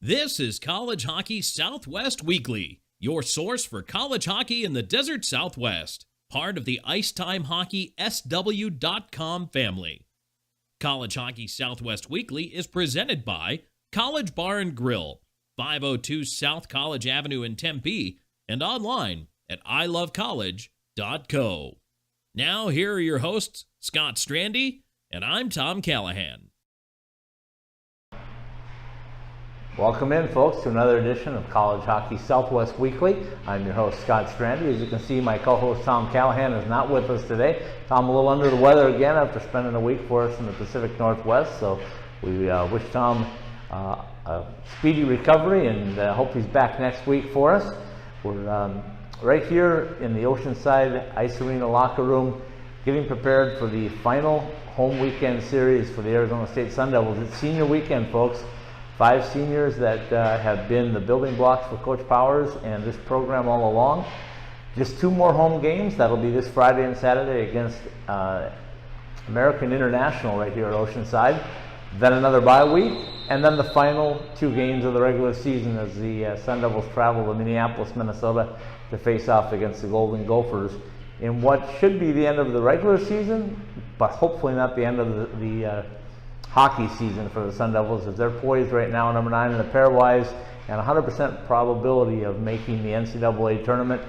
This is College Hockey Southwest Weekly, your source for college hockey in the Desert Southwest, part of the IcetimeHockeySW.com family. College Hockey Southwest Weekly is presented by College Bar and Grill, 502 South College Avenue in Tempe, and online at ilovecollege.co. Now here are your hosts, Scott Strandy, and I'm Tom Callahan. Welcome in, folks, to another edition of College Hockey Southwest Weekly. I'm your host, Scott Strandy. As you can see, my co-host, Tom Callahan, is not with us today. Tom, a little under the weather again after spending a week for us in the Pacific Northwest, so we wish Tom a speedy recovery and hope he's back next week for us. We're right here in the Oceanside Ice Arena locker room getting prepared for the final home weekend series for the Arizona State Sun Devils. It's senior weekend, folks. 5 seniors that have been the building blocks for Coach Powers and this program all along. Just 2 more home games. That'll be this Friday and Saturday against American International right here at Oceanside. Then another bye week, and then the final 2 games of the regular season as the Sun Devils travel to Minneapolis, Minnesota to face off against the Golden Gophers in what should be the end of the regular season, but hopefully not the end of the hockey season for the Sun Devils, as they're poised right now number 9 in the pairwise and 100% probability of making the NCAA tournament.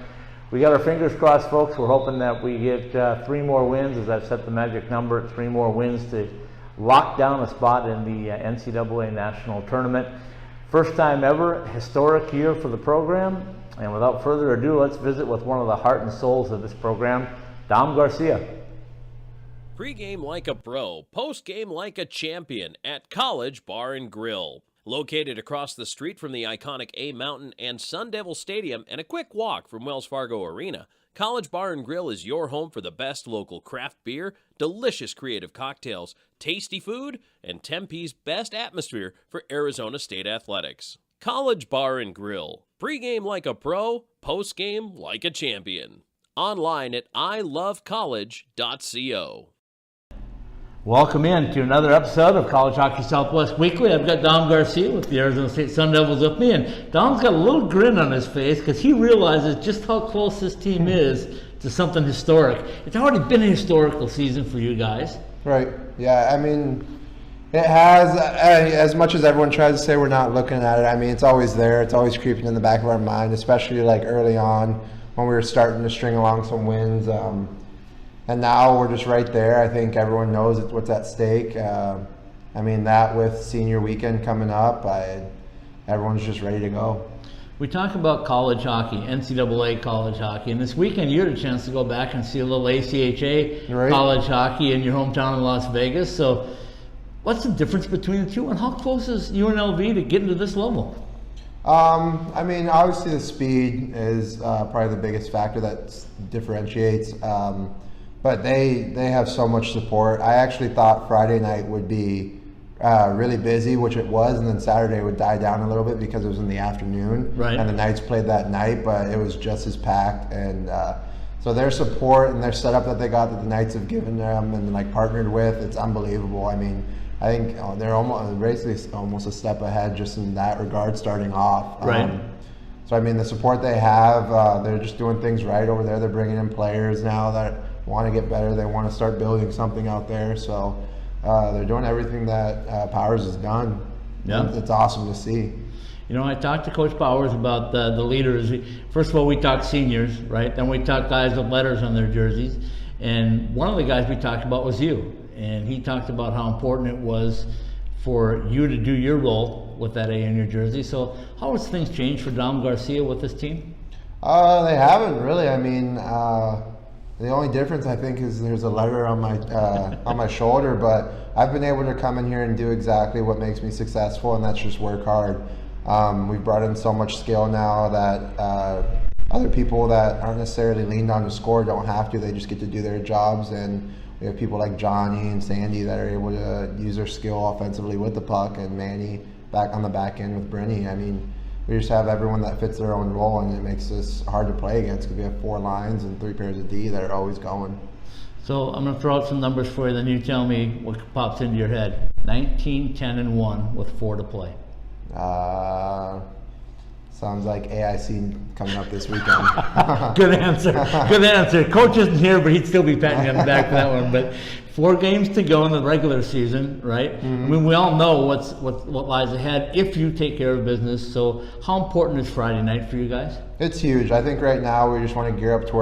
We got our fingers crossed, folks. We're hoping that we get 3 more wins, as I've set the magic number at 3 more wins to lock down a spot in the NCAA national tournament. First time ever, historic year for the program. And without further ado, let's visit with one of the heart and souls of this program, Dom Garcia. Pre-game like a pro, post-game like a champion at College Bar and Grill. Located across the street from the iconic A Mountain and Sun Devil Stadium and a quick walk from Wells Fargo Arena, College Bar and Grill is your home for the best local craft beer, delicious creative cocktails, tasty food, and Tempe's best atmosphere for Arizona State athletics. College Bar and Grill. Pre-game like a pro, post-game like a champion. Online at ilovecollege.co. Welcome in to another episode of College Hockey Southwest Weekly. I've got Dom Garcia with the Arizona State Sun Devils with me, and Dom's got a little grin on his face because he realizes just how close this team is to something historic. It's already been a historical season for you guys. Right. Yeah, I mean, it has, as much as everyone tries to say we're not looking at it, I mean, it's always there. It's always creeping in the back of our mind, especially like early on when we were starting to string along some wins. And now we're just right there. I think everyone knows what's at stake. I mean, that with senior weekend coming up, everyone's just ready to go. We talk about college hockey, NCAA college hockey, and this weekend you had a chance to go back and see a little ACHA college hockey in your hometown in Las Vegas. So what's the difference between the two, and how close is UNLV to getting to this level? I mean, obviously the speed is probably the biggest factor that differentiates. But they have so much support. I actually thought Friday night would be really busy, which it was, and then Saturday would die down a little bit because it was in the afternoon. Right. And the Knights played that night, but it was just as packed. And so their support and their setup that they got that the Knights have given them and like partnered with, it's unbelievable. I mean, I think they're basically almost a step ahead just in that regard starting off. Right. So I mean, the support they have, they're just doing things right over there. They're bringing in players now that want to get better. They want to start building something out there. So they're doing everything that Powers has done. Yeah. It's awesome to see. You know, I talked to Coach Powers about the leaders. First of all, we talked seniors, right? Then we talked guys with letters on their jerseys. And one of the guys we talked about was you. And he talked about how important it was for you to do your role with that A in your jersey. So how has things changed for Dom Garcia with this team? They haven't really. I mean, the only difference I think is there's a letter on my on my shoulder, but I've been able to come in here and do exactly what makes me successful, and that's just work hard. We've brought in so much skill now that other people that aren't necessarily leaned on to score don't have to. They just get to do their jobs, and we have people like Johnny and Sandy that are able to use their skill offensively with the puck, and Manny back on the back end with Brenny. I mean, we just have everyone that fits their own role, and it makes us hard to play against because we have 4 lines and 3 pairs of D that are always going. So I'm going to throw out some numbers for you, then you tell me what pops into your head. 19, 10, and 1 with 4 to play. Sounds like AIC coming up this weekend. Good answer. Good answer. Coach isn't here, but he'd still be patting you on the back for that one. But 4 games to go in the regular season, right? I mean, we all know what lies ahead if you take care of business. So how important is Friday night for you guys? It's huge. I think right now we just want to gear up to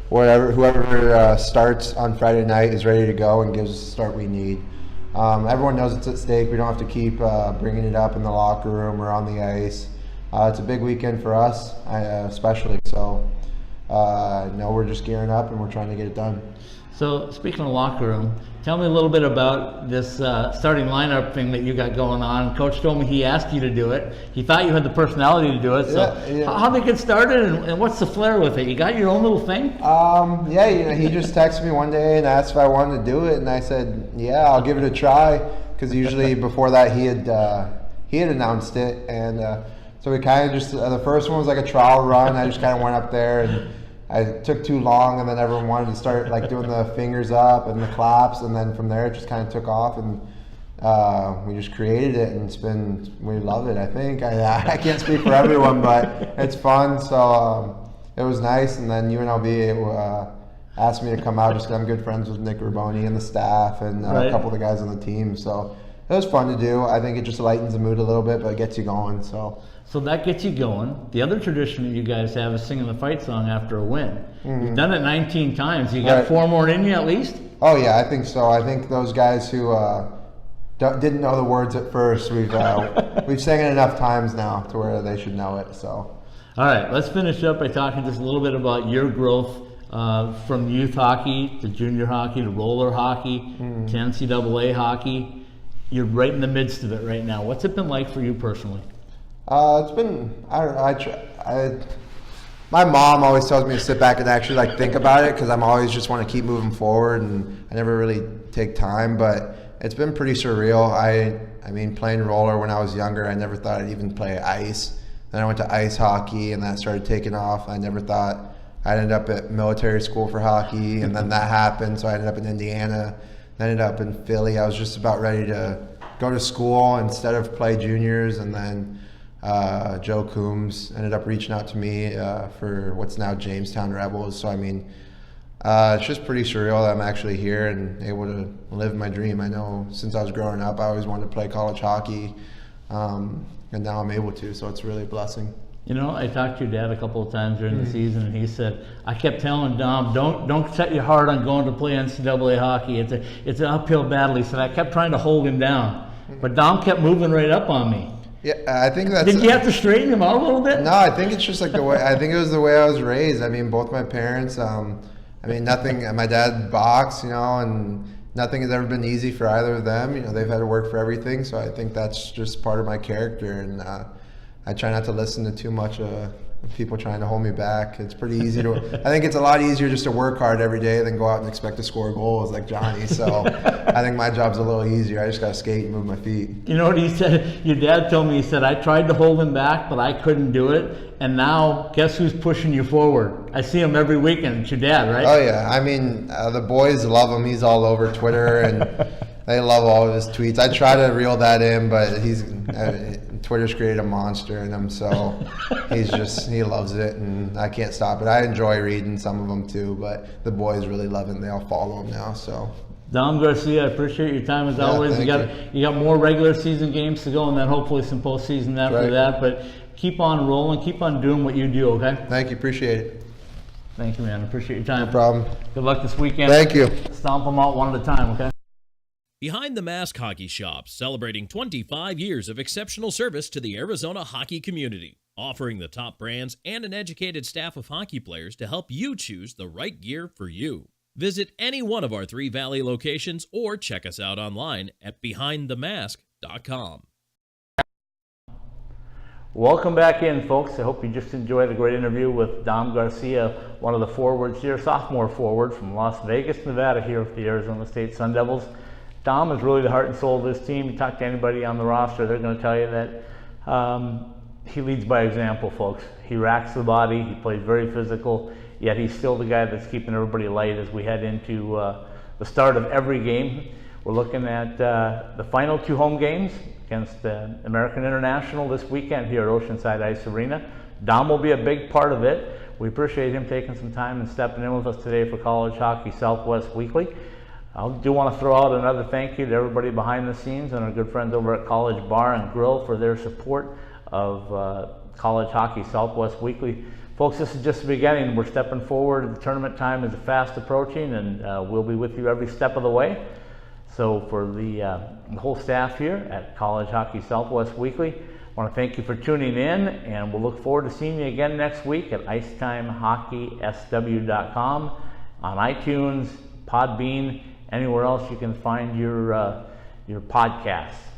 where whoever starts on Friday night is ready to go and gives us the start we need. Everyone knows it's at stake. We don't have to keep bringing it up in the locker room or on the ice. It's a big weekend for us, especially. So, no, we're just gearing up and we're trying to get it done. So, speaking of locker room, tell me a little bit about this starting lineup thing that you got going on. Coach told me he asked you to do it. He thought you had the personality to do it. So, how did it get started, and what's the flair with it? You got your own little thing? Yeah, he just texted me one day and asked if I wanted to do it, and I said, yeah, I'll give it a try. Because usually before that he had announced it, and so we kind of just the first one was like a trial run. I just kind of went up there and I took too long, and then everyone wanted to start like doing the fingers up and the claps, and then from there it just kind of took off, and we just created it, and we love it. I think I can't speak for everyone, but it's fun. So it was nice, and then UNLV asked me to come out just because I'm good friends with Nick Riboni and the staff and a couple of the guys on the team. So it was fun to do. I think it just lightens the mood a little bit, but it gets you going. So that gets you going. The other tradition that you guys have is singing the fight song after a win. You've done it 19 times. You got 4 more in you at least? Oh yeah, I think so. I think those guys who didn't know the words at first, we've sang it enough times now to where they should know it. So. All right, let's finish up by talking just a little bit about your growth from youth hockey to junior hockey to roller hockey to NCAA hockey. You're right in the midst of it right now. What's it been like for you personally? It's been, my mom always tells me to sit back and actually like think about it, because I'm always just want to keep moving forward and I never really take time, but it's been pretty surreal. I mean, playing roller when I was younger, I never thought I'd even play ice. Then I went to ice hockey and that started taking off. I never thought I'd end up at military school for hockey, and then that happened, so I ended up in Indiana, then ended up in Philly. I was just about ready to go to school instead of play juniors, and then Joe Coombs ended up reaching out to me for what's now Jamestown Rebels. So I mean, it's just pretty surreal that I'm actually here and able to live my dream. I know since I was growing up, I always wanted to play college hockey, and now I'm able to, so it's really a blessing. You know, I talked to your dad a couple of times during the season, and he said, I kept telling Dom, don't set your heart on going to play NCAA hockey. It's an uphill battle. He said, I kept trying to hold him down, but Dom kept moving right up on me. Yeah, I think that's. Did you have to straighten him out a little bit? No, I think it's just like the way. I think it was the way I was raised. I mean, both my parents. I mean, nothing. My dad boxed, and nothing has ever been easy for either of them. They've had to work for everything. So I think that's just part of my character, and I try not to listen to too much people trying to hold me back. It's pretty easy to. I think it's a lot easier just to work hard every day than go out and expect to score goals like Johnny. So I think my job's a little easier. I just gotta skate and move my feet. You know what he said? Your dad told me, he said, I tried to hold him back, but I couldn't do it. And now, guess who's pushing you forward? I see him every weekend. It's your dad, right? Oh yeah. I mean, the boys love him. He's all over Twitter and they love all of his tweets. I try to reel that in, but Twitter's created a monster in him, so he loves it, and I can't stop it. I enjoy reading some of them too, but the boys really love it, and they all follow him now. So, Dom Garcia, I appreciate your time as always. You got more regular season games to go, and then hopefully some postseason after that. But keep on rolling, keep on doing what you do. Okay. Thank you, appreciate it. Thank you, man. Appreciate your time. No problem. Good luck this weekend. Thank you. Stomp them out one at a time. Okay. Behind the Mask Hockey Shop, celebrating 25 years of exceptional service to the Arizona hockey community, offering the top brands and an educated staff of hockey players to help you choose the right gear for you. Visit any one of our 3 Valley locations or check us out online at BehindTheMask.com. Welcome back in, folks. I hope you just enjoyed a great interview with Dom Garcia, one of the forwards here, sophomore forward from Las Vegas, Nevada, here with the Arizona State Sun Devils. Dom is really the heart and soul of this team. You talk to anybody on the roster, they're going to tell you that he leads by example, folks. He racks the body, he plays very physical, yet he's still the guy that's keeping everybody light as we head into the start of every game. We're looking at the final 2 home games against American International this weekend here at Oceanside Ice Arena. Dom will be a big part of it. We appreciate him taking some time and stepping in with us today for College Hockey Southwest Weekly. I do want to throw out another thank you to everybody behind the scenes and our good friends over at College Bar and Grill for their support of College Hockey Southwest Weekly. Folks, this is just the beginning. We're stepping forward. The tournament time is fast approaching, and we'll be with you every step of the way. So for the whole staff here at College Hockey Southwest Weekly, I want to thank you for tuning in, and we'll look forward to seeing you again next week at IcetimeHockeySW.com, on iTunes, Podbean, anywhere else you can find your podcasts.